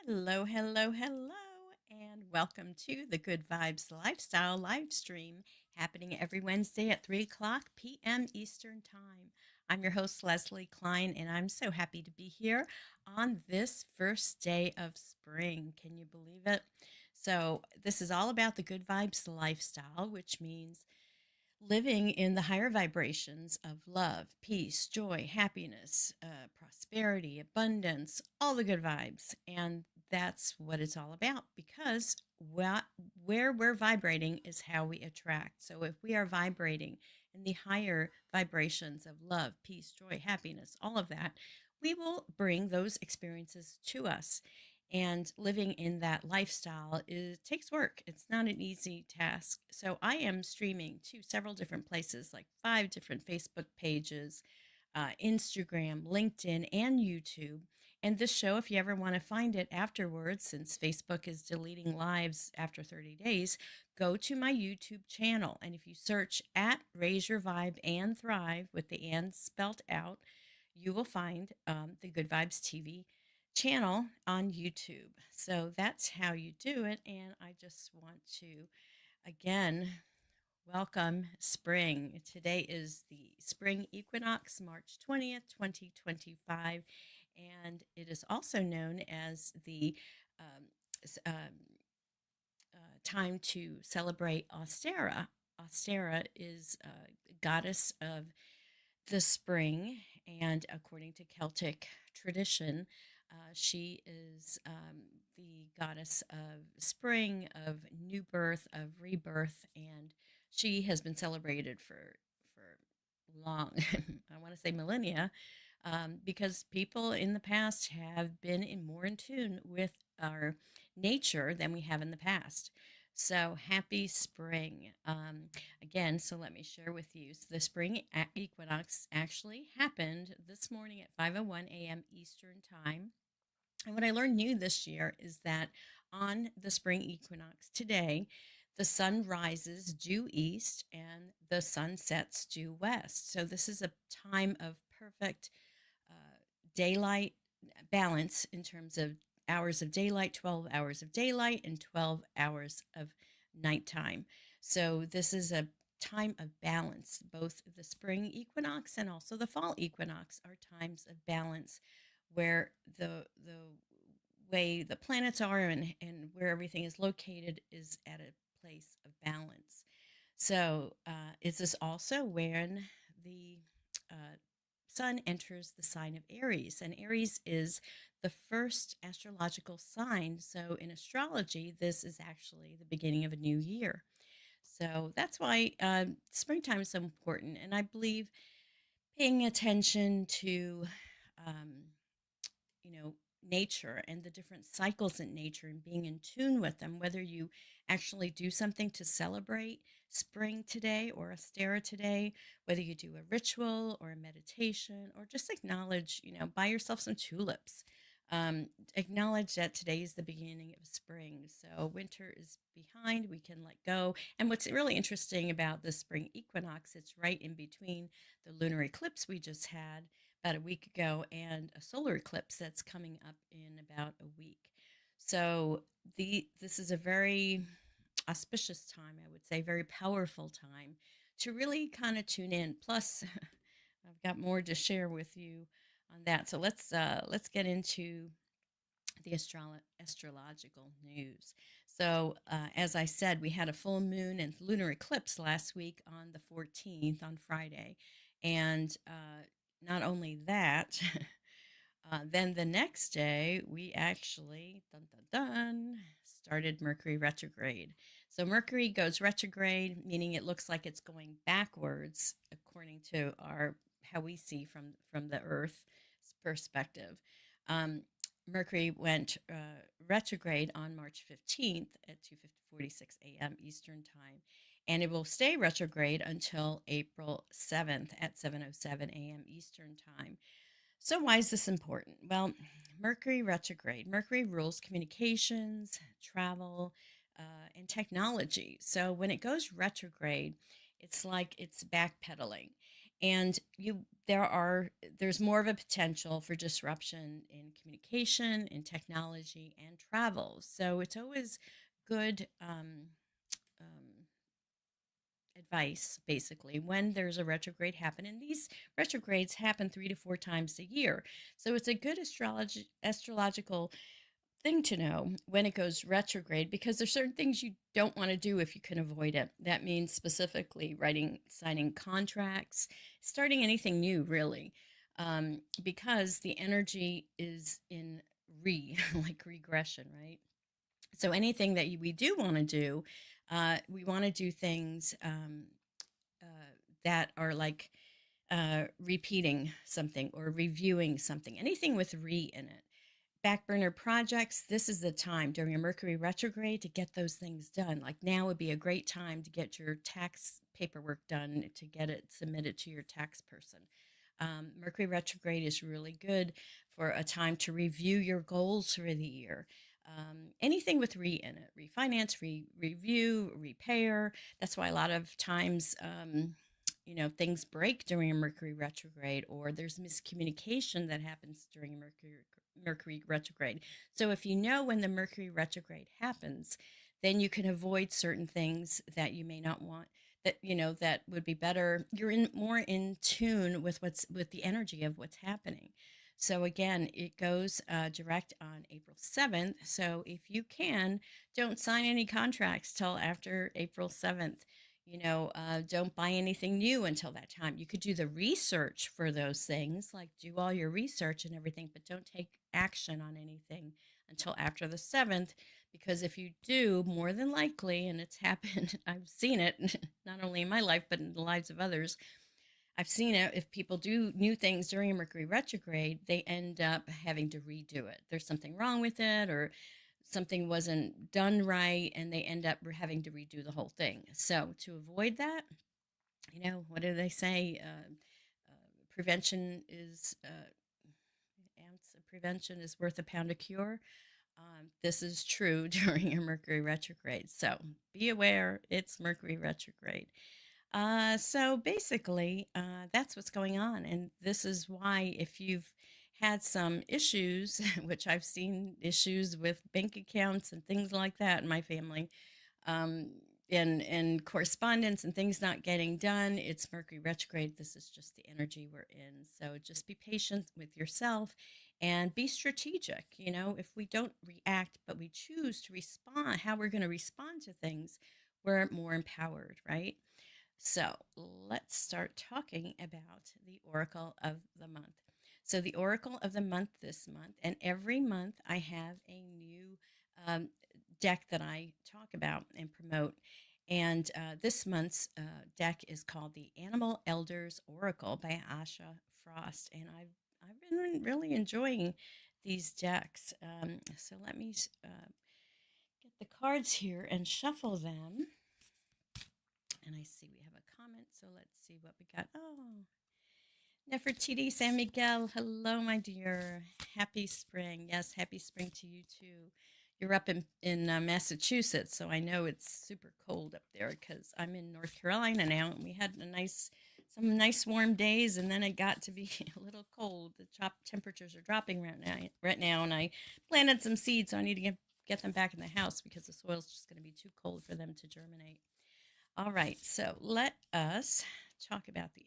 Hello, hello, hello, and welcome to the Good Vibes Lifestyle live stream happening every Wednesday at 3 o'clock p.m. Eastern Time. I'm your host, Leslie Klein, and I'm so happy to be here on this first day of spring. Can you believe it? So, this is all about the Good Vibes Lifestyle, which means living in the higher vibrations of love, peace, joy, happiness, prosperity, abundance, all the good vibes. And that's what it's all about because where we're vibrating is how we attract. So if we are vibrating in the higher vibrations of love, peace, joy, happiness, all of that, we will bring those experiences to us. And living in that lifestyle takes work. It's not an easy task. So I am streaming to several different places, like 5 different Facebook pages, Instagram, LinkedIn, and YouTube. And this show, if you ever want to find it afterwards, since Facebook is deleting lives after 30 days, go to my YouTube channel. And if you search at Raise Your Vibe and Thrive with the and spelled out, you will find the Good Vibes TV channel on YouTube. So that's how you do it. And I just want to again welcome spring. Today is the Spring Equinox, March 20th, 2025. And it is also known as the um, time to celebrate Ostara. Ostara is a goddess of the spring, and according to Celtic tradition, she is the goddess of spring, of new birth, of rebirth, and she has been celebrated for long. I want to say millennia, because people in the past have been more in tune with our nature than we have in the past. So happy spring. Again, so let me share with you. So the spring equinox actually happened this morning at 5:01 a.m. Eastern Time. And what I learned new this year is that on the spring equinox today, the sun rises due east and the sun sets due west. So this is a time of perfect daylight balance in terms of hours of daylight, 12 hours of daylight, and 12 hours of nighttime. So this is a time of balance. Both the spring equinox and also the fall equinox are times of balance where the way the planets are and where everything is located is at a place of balance. So is this also when the uh, sun enters the sign of Aries? And Aries is the first astrological sign. So in astrology, this is actually the beginning of a new year. So that's why springtime is so important. And I believe paying attention to um, you know, nature and the different cycles in nature and being in tune with them, whether you actually do something to celebrate spring today or Ostara today, whether you do a ritual or a meditation or just acknowledge, buy yourself some tulips. Acknowledge that today is the beginning of spring. So winter is behind, we can let go. And what's really interesting about the spring equinox, it's right in between the lunar eclipse we just had about a week ago and a solar eclipse that's coming up in about a week. So this is a very auspicious time, I would say, very powerful time to really kind of tune in. Plus, I've got more to share with you on that. So let's get into the astrological news. So, as I said, we had a full moon and lunar eclipse last week on the 14th on Friday, and not only that, then the next day we actually started Mercury retrograde. So Mercury goes retrograde, meaning it looks like it's going backwards according to our how we see from the Earth's perspective. Um, Mercury went retrograde on March 15th at 2:46 a.m. Eastern Time, and it will stay retrograde until April 7th at 7:07 a.m. Eastern Time. So, why is this important? Well, Mercury retrograde. Mercury rules communications, travel, and technology. So, when it goes retrograde, it's like it's backpedaling. and there's more of a potential for disruption in communication, in technology, and travel. So it's always good um, advice, basically, when there's a retrograde happen. And these retrogrades happen 3 to 4 times a year. So it's a good astrological thing to know when it goes retrograde, because there's certain things you don't want to do if you can avoid it. That means specifically signing contracts, starting anything new, really, because the energy is in like regression, right? So anything that we do want to do, we want to do things uh, that are like repeating something or reviewing something, anything with re in it. Back burner projects, this is the time during a Mercury retrograde to get those things done. Like now would be a great time to get your tax paperwork done, to get it submitted to your tax person. Mercury retrograde is really good for a time to review your goals for the year. Anything with re in it, refinance, review, repair. That's why a lot of times, things break during a Mercury retrograde, or there's miscommunication that happens during a Mercury retrograde. So if you know when the Mercury retrograde happens, then you can avoid certain things that you may not want, that would be better. You're in more in tune with with the energy of what's happening. So again, it goes direct on April 7th. So if you can, don't sign any contracts till after April 7th. Don't buy anything new until that time. You could do the research for those things, like do all your research and everything, but don't take action on anything until after the 7th. Because if you do, more than likely, and it's happened, I've seen it not only in my life, but in the lives of others. I've seen it. If people do new things during a Mercury retrograde, they end up having to redo it. There's something wrong with it, or something wasn't done right, and they end up having to redo the whole thing. So, to avoid that, what do they say? Prevention is ounce of prevention is worth a pound of cure. This is true during a Mercury retrograde. So be aware, it's Mercury retrograde. So basically, that's what's going on. And this is why, if you've had some issues, which I've seen issues with bank accounts and things like that in my family, um, and correspondence and things not getting done, it's Mercury retrograde. This is just the energy we're in. So just be patient with yourself and be strategic. If we don't react, but we choose to respond, how we're going to respond to things, we're more empowered, right? So let's start talking about the Oracle of the Month. So, the Oracle of the Month this month, and every month I have a new um, deck that I talk about and promote. And this month's deck is called the Animal Elders Oracle by Asha Frost. And I've been really enjoying these decks. So, let me get the cards here and shuffle them. And I see we have a comment, so let's see what we got. Oh, Nefertiti San Miguel. Hello, my dear. Happy spring. Yes, happy spring to you too. You're up in Massachusetts, so I know it's super cold up there, because I'm in North Carolina now, and we had some nice warm days, and then it got to be a little cold. The top temperatures are dropping right now, and I planted some seeds, so I need to get them back in the house, because the soil's just going to be too cold for them to germinate. All right, so let us talk about the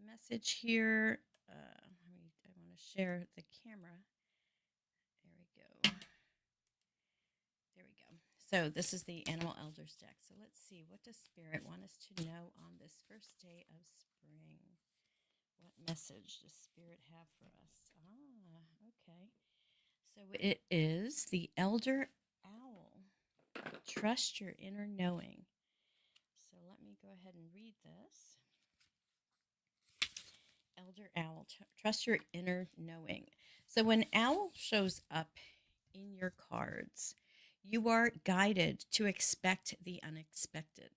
message here. I want to share the camera. There we go. There we go. So this is the Animal Elders deck. So let's see, what does Spirit want us to know on this first day of spring? What message does Spirit have for us? Okay. So it is the Elder Owl. Trust your inner knowing. So let me go ahead and read this. Elder Owl, trust your inner knowing. So when Owl shows up in your cards, you are guided to expect the unexpected.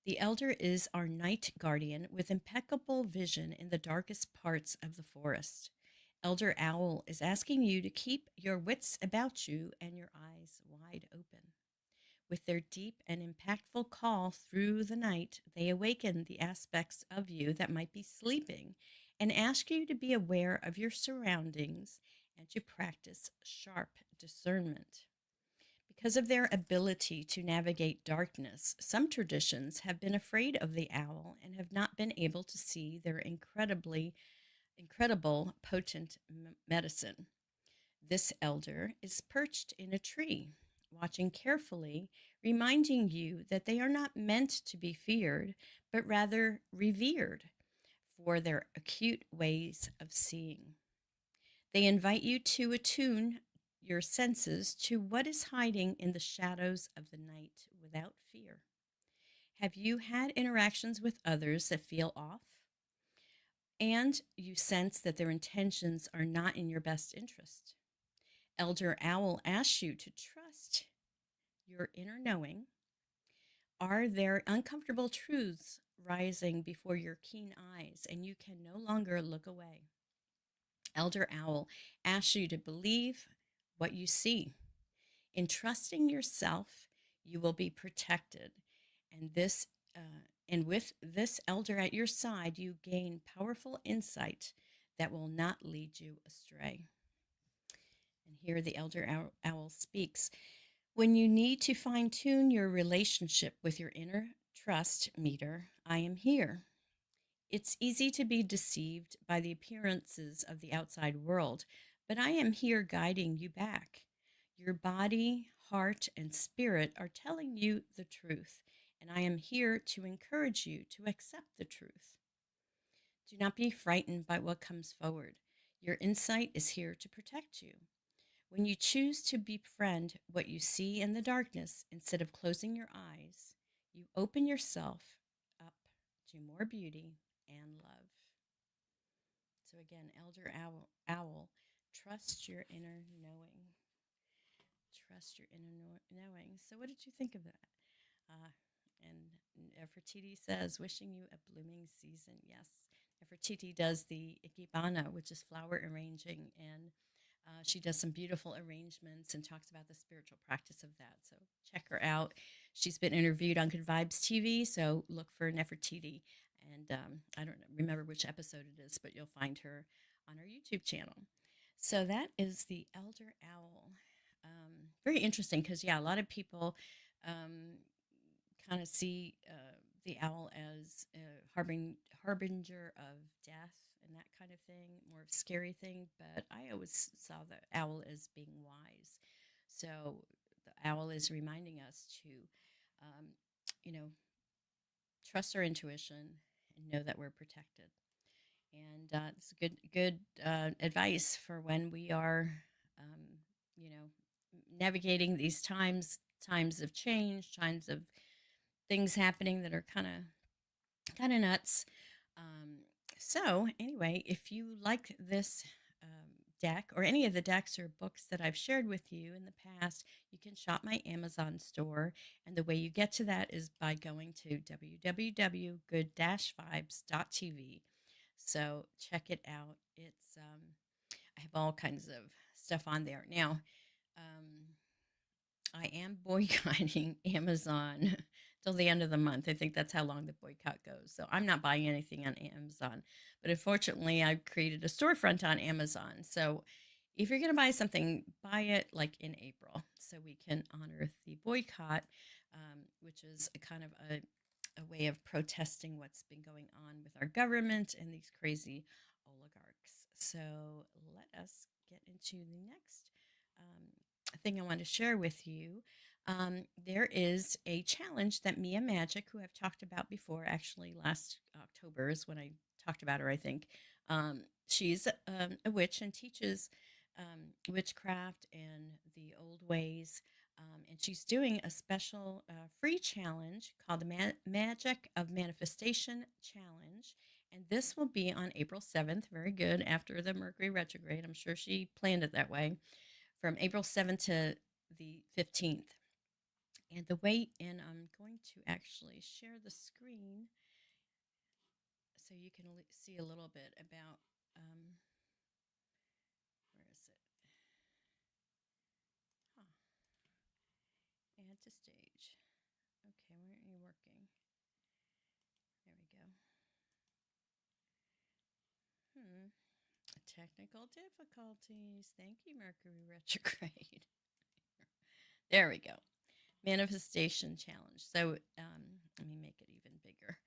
The Elder is our night guardian with impeccable vision in the darkest parts of the forest. Elder Owl is asking you to keep your wits about you and your eyes wide open. With their deep and impactful call through the night, they awaken the aspects of you that might be sleeping and ask you to be aware of your surroundings and to practice sharp discernment. Because of their ability to navigate darkness, some traditions have been afraid of the owl and have not been able to see their incredible potent medicine. This elder is perched in a tree, watching carefully, reminding you that they are not meant to be feared, but rather revered for their acute ways of seeing. They invite you to attune your senses to what is hiding in the shadows of the night without fear. Have you had interactions with others that feel off and you sense that their intentions are not in your best interest? Elder Owl asks you to trust your inner knowing. Are there uncomfortable truths rising before your keen eyes and you can no longer look away? Elder Owl asks you to believe what you see. In trusting yourself, you will be protected. And this and with this elder at your side, you gain powerful insight that will not lead you astray. And here the elder owl speaks. When you need to fine tune your relationship with your inner trust meter, I am here. It's easy to be deceived by the appearances of the outside world, but I am here guiding you back. Your body, heart, and spirit are telling you the truth, and I am here to encourage you to accept the truth. Do not be frightened by what comes forward. Your insight is here to protect you. When you choose to befriend what you see in the darkness instead of closing your eyes, you open yourself up to more beauty and love. So again, Elder Owl, trust your inner knowing. Trust your inner knowing. So what did you think of that? Uh, and Nefertiti says, wishing you a blooming season. Yes, Nefertiti does the Ikebana, which is flower arranging, and she does some beautiful arrangements and talks about the spiritual practice of that. So check her out. She's been interviewed on Good Vibes TV, so look for Nefertiti. And I don't remember which episode it is, but you'll find her on our YouTube channel. So that is the Elder Owl. Very interesting because, yeah, a lot of people um, kind of see the owl as a harbinger of death and that kind of thing, more of a scary thing. But I always saw the owl as being wise. So the owl is reminding us to, um, you know, trust our intuition and know that we're protected. And it's good advice for when we are, um, you know, navigating these times of change, times of things happening that are kind of nuts. Um, so anyway, if you like this deck or any of the decks or books that I've shared with you in the past, you can shop my Amazon store. And the way you get to that is by going to www.good-vibes.tv. So check it out. It's I have all kinds of stuff on there now. Um, I am boycotting Amazon till the end of the month. I think that's how long the boycott goes. So I'm not buying anything on Amazon. But unfortunately, I've created a storefront on Amazon. So if you're going to buy something, buy it like in April so we can honor the boycott, which is a kind of a way of protesting what's been going on with our government and these crazy oligarchs. So let us get into the next thing I want to share with you. There is a challenge that Mia Magic, who I've talked about before, actually last October is when I talked about her, I think. She's a witch and teaches witchcraft and the old ways. And she's doing a special free challenge called the Magic of Manifestation Challenge. And this will be on April 7th, very good, after the Mercury Retrograde. I'm sure she planned it that way, from April 7th to the 15th. And I'm going to actually share the screen so you can see a little bit about, where is it? Huh. to stage. Okay, why aren't you working? There we go. Hmm. Technical difficulties. Thank you, Mercury Retrograde. There we go. Manifestation challenge. So let me make it even bigger.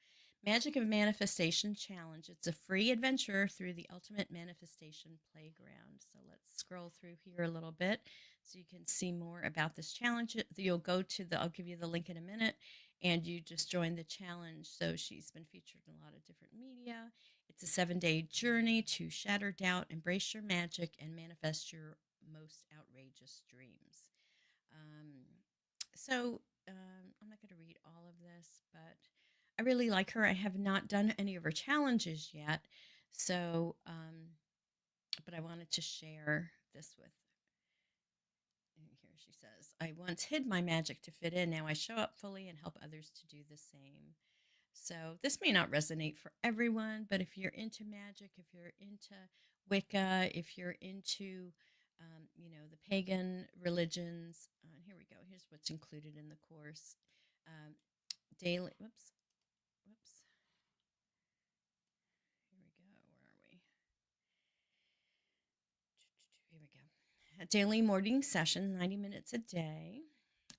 Magic of Manifestation Challenge. It's a free adventure through the ultimate manifestation playground. So let's scroll through here a little bit so you can see more about this challenge. You'll go to I'll give you the link in a minute, and you just join the challenge. So she's been featured in a lot of different media. It's a 7-day journey to shatter doubt, embrace your magic, and manifest your most outrageous dreams. Um, I'm not going to read all of this, but I really like her. I have not done any of her challenges yet. So, but I wanted to share this with. And here she says, I once hid my magic to fit in. Now I show up fully and help others to do the same. So this may not resonate for everyone, but if you're into magic, if you're into Wicca, if you're into, the pagan religions, here we go. Here's what's included in the course. Um, daily, whoops. Here we go. Where are we? Here we go. A daily morning session, 90 minutes a day.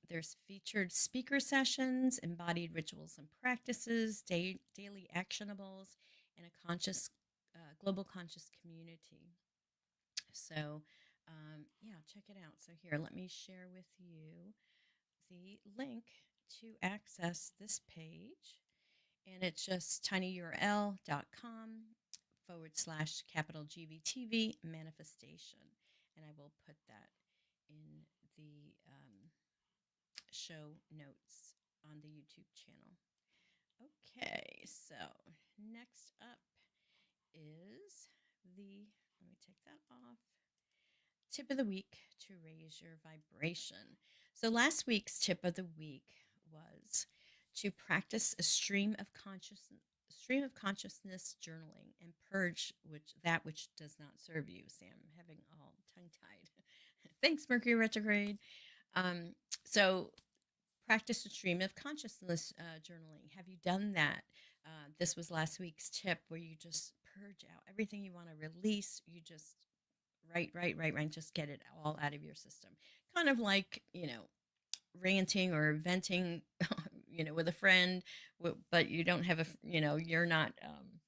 There's featured speaker sessions, embodied rituals and practices, daily actionables, and a global conscious community. So, yeah, check it out. So, here, let me share with you the link to access this page. And it's just tinyurl.com/capital GVTV manifestation. And I will put that in the show notes on the YouTube channel. Okay, so next up is let me take that off. Tip of the week to raise your vibration. So last week's tip of the week was to practice a stream of consciousness journaling and purge which does not serve you. See, I'm having all tongue tied. Thanks, Mercury retrograde. Um, so practice a stream of consciousness journaling. Have you done that? This was last week's tip where you just purge out everything you want to release. You just write, just get it all out of your system. Kind of like, ranting or venting, with a friend, but you don't have you're not, um,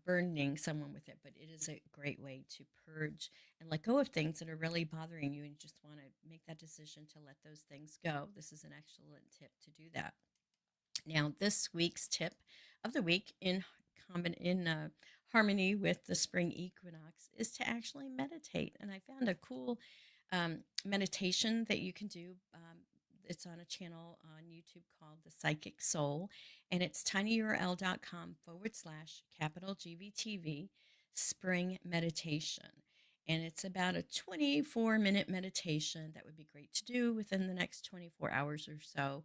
burdening someone with it, but it is a great way to purge and let go of things that are really bothering you and you just want to make that decision to let those things go. This is an excellent tip to do that. Now, this week's tip of the week in harmony with the spring equinox is to actually meditate. And I found a cool meditation that you can do. It's on a channel on YouTube called The Psychic Soul, and it's tinyurl.com/capital GVTV spring meditation. And it's about a 24-minute meditation that would be great to do within the next 24 hours or so.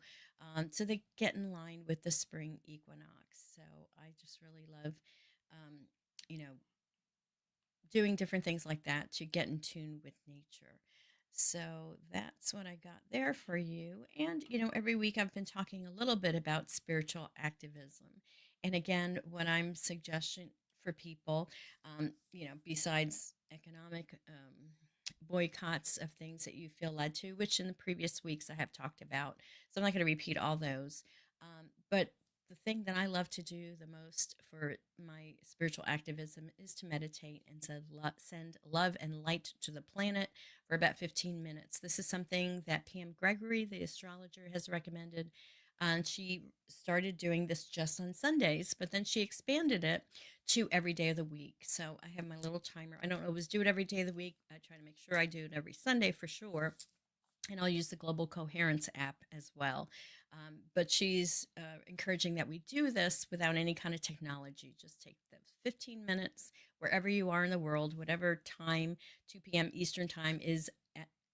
So they get in line with the spring equinox. So I just really love, um, you know, doing different things like that to get in tune with nature. So that's what I got there for you. And, every week I've been talking a little bit about spiritual activism. And again, what I'm suggesting for people, besides economic boycotts of things that you feel led to, which in the previous weeks I have talked about. So I'm not going to repeat all those. But the thing that I love to do the most for my spiritual activism is to meditate and send love and light to the planet for about 15 minutes. This is something that Pam Gregory, the astrologer, has recommended. And she started doing this just on Sundays, but then she expanded it to every day of the week. So I have my little timer. I don't always do it every day of the week. I try to make sure I do it every Sunday for sure, and I'll use the Global Coherence app as well. But she's encouraging that we do this without any kind of technology. Just take the 15 minutes wherever you are in the world, whatever time, 2 p.m. Eastern time is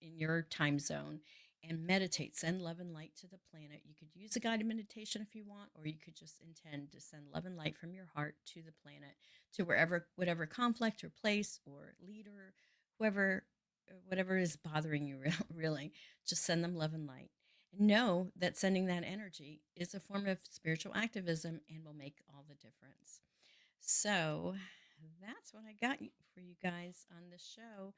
in your time zone, and meditate. Send love and light to the planet. You could use a guided meditation if you want, or you could just intend to send love and light from your heart to the planet, to whatever conflict or place or leader, whoever whatever is bothering you, really. Just send them love and light. And know that sending that energy is a form of spiritual activism and will make all the difference. So that's what I got for you guys on this show.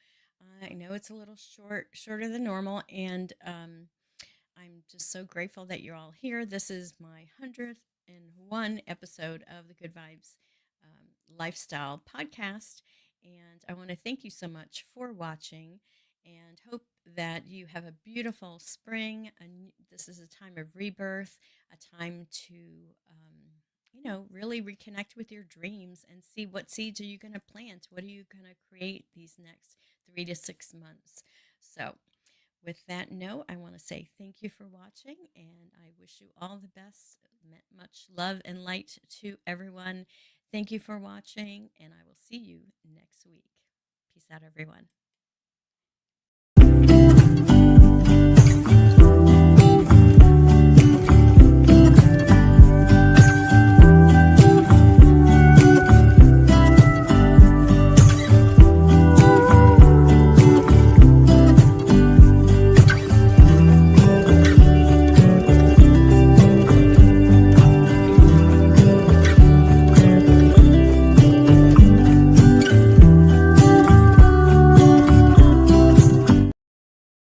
I know it's a little shorter than normal, and I'm just so grateful that you're all here. This is my 101 episode of the Good Vibes Lifestyle Podcast. And I want to thank you so much for watching and hope that you have a beautiful spring. And this is a time of rebirth, a time to, really reconnect with your dreams and see what seeds are you going to plant? What are you going to create these next 3 to 6 months? So, with that note, I want to say thank you for watching and I wish you all the best. Much love and light to everyone. Thank you for watching, and I will see you next week. Peace out, everyone.